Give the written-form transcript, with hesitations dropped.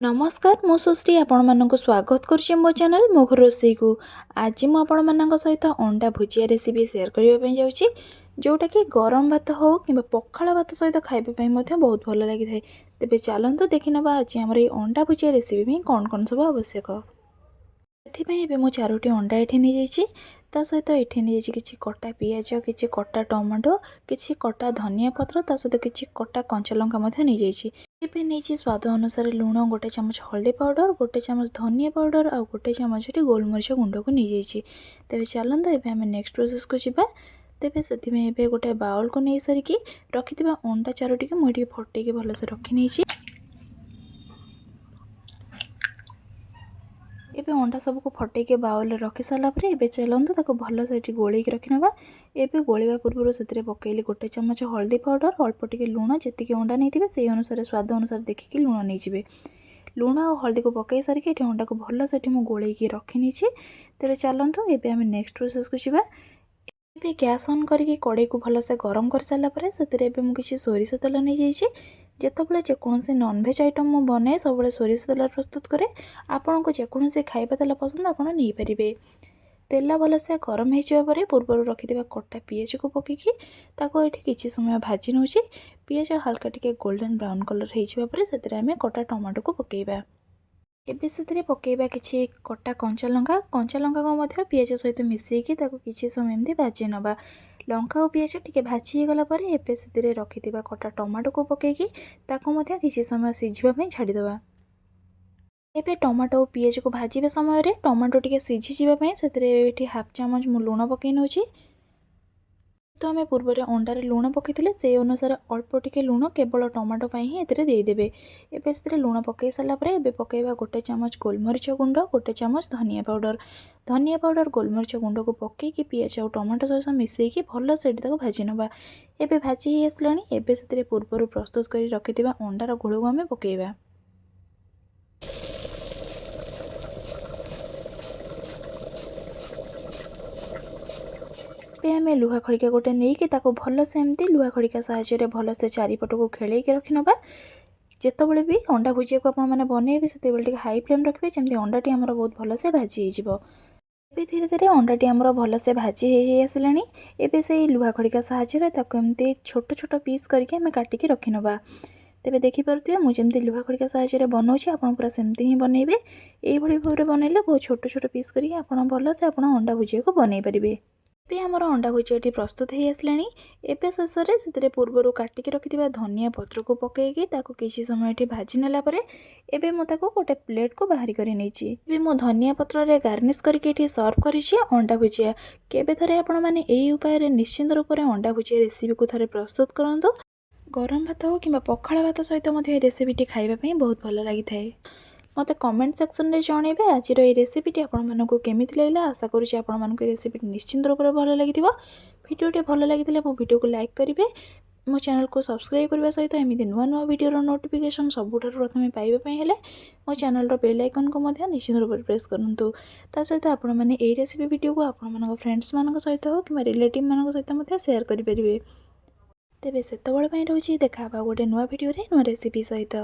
नमस्कार मु सृष्टि आपण मानक स्वागत करुच्ची मो चैनल मो घर रोसई को। आज मु आपण मानक सहित अंडा भुजिया रेसिपी शेयर करने जाऊँगी जोटा कि गरम भात हो कि पखाला भात सहित खाइबा बहुत भल लगी था। तेज चलतु देखी ना आज आम अंडा भुजिया रेसिपी कौन कौन सब आवश्यक। से मुझे 4टी अंडा ये नहीं ता सहित ये नहीं कि कटा पिज कि कटा टमाटो कि कटा धनिया पत्र ता सहित कि कटा कंचा लंका नहीं नहीं स्वाद अनुसार लुण गोटे चामच हल्दी पाउडर गोटे चामच धनिया पाउडर आ गोटे चामच गोलमरीच गुंड को नहीं जाइए। तेज चलते ये आम नेक्स्ट प्रोसेस को जी। तेज से गोटे बाउल को नहीं सारिकी रखि अंडा 4टी को मुझे फटैकी भलसे रखी नहीं। एबे अंडा सबको फटैके बाउल रखी सारापर ए चलते ताको भल से गोलैक रखिना। एबे गोलैवा पूर्व से पकईली गोटे चामच हल्दी पाउडर अल्प टिके लुण जी अंडा नहीं से अनुसार स्वाद अनुसार देखिकी लुण नहीं लुण और हल्दी को पकई सारिक ये अंडा को भल से गोलैक रखी नहीं। तेज चलतु ये आम नेक्स्ट प्रोसेस को जी। ए गैस ऑन करके कड़े को भल से गरम कर सारापर से मुझे सोरिष तेल नहीं जाइए। जितेबाला जेकोसी नॉनवेज आइटम मु बनाए सब सोरिष तेल प्रस्तुत करे। आपन को जेकोसी खाइबा तेल पसंद आपड़ नहीं पारे। तेल भल से गरम हो पूर्व रखि कटा पिज को पकईकी ये किसी समय भाजी नौ। पिज हल्का टिके गोल्डन ब्राउन कलर होते आम कटा टमाटो को पकईबा। एबे से पकईबा कि कटा कंचा लंका को पिज सहित मिसेकी किसी समय एमती भाजी नवा। लंका और पिज टे भाजी गला एबे से रखि कटा टमाटो को पकईकी किसी समय सीझापी छाड़ीदे। एबे टमाटो और पिज को भाजबा समय टमाटो टे सीझी जावाई से हाफ चामच मु लुण पकई नौ। तो आम पूर्व अंडार लुण पकई से अनुसार अल्प टिके लुण केवल टमाटो ही देदेवे। एबे से लुण पकई सारापर ए पकईबा गोटे चामच गोलमरीच गुंड गोटे चामच धनिया पाउडर गोलमरीच गुंड को पकईकी पिज और टमाटो सहित मिसेकी भल से भाजी नवा। एबे भाजी हो आसलानी एबे से पूर्व प्रस्तुत कर रखि अंडार घोल को आम पकईबा। आम लुहा खड़िका गोटे नहीं कि भल से एमती लुहा खड़िका साहाय्य भल से चारिपट को खेल रखि नवा। जितेबाला भी अंडा भुजिया को आपने बनइबे से हाई फ्लेम रखिए जमी अंडाटी आमर बहुत भल से भाजी हो। धीरे धीरे अंडाटी आमर भल से भाजी हो आसलानी। एबे से लुहा खड़िका साहाय्य एमती छोट छोट पीस करके आम काटिकी रखि नवा। तेबे देखिपे मुझे लुहा खड़िका साहाय्य बनाऊँगी आप पूरा सेमती ही बनइबे। ये भाव में बनइले बहुत छोट छोट पीस करके आप भल से अंडा भुजिया को बनई पारे। ए आमर अंडा भुजियाटी प्रस्तुत हो आसलानी। एबे शेष से पूर्वर काटिकी रखि धनिया पत्र को पकईकी किसी समय भाजी नेला परे एबे मु ताको गोटे प्लेट को बाहरी करी नेछि। एबे मु धनिया पत्र रे गार्निश करके सर्व करिछि अंडा भुजिया। केबे थरे आपण माने एई उपाय रे निश्चिंत रूप से अंडा भुजिया रेसिपी को थरे प्रस्तुत करंतु। गरम भात हो कि पखाला भात सहित रेसिपी खाइबा बहुत भल लगी थाए। मत कमेंट सेक्शन में जनइबे आज रेसिपी आपण मानक केमी लगे। आशा करुँच आपण मानक रेसिपी निश्चिंत रूप से भल लगी। भिडियोटे भल लगी मो भिडियो को लाइक करेंगे मो चैनल को सब्सक्राइब करने सहित एमती नुआ नुआ वीडियो नोटिफिकेशन सबुठ प्रथम पाइबापी मो चैनल बेल आइकन को निश्चित रूप से प्रेस करूँ। ता सहित आपण मैंने ये रेसिपी वीडियो को आपण फ्रेंड्स मान सहित हो कि रिलेटिव मान सहित शेयर करेंगे। तेज से रोचे देखा गोटे नुआ वीडियो नुआ रेसिपी सहित।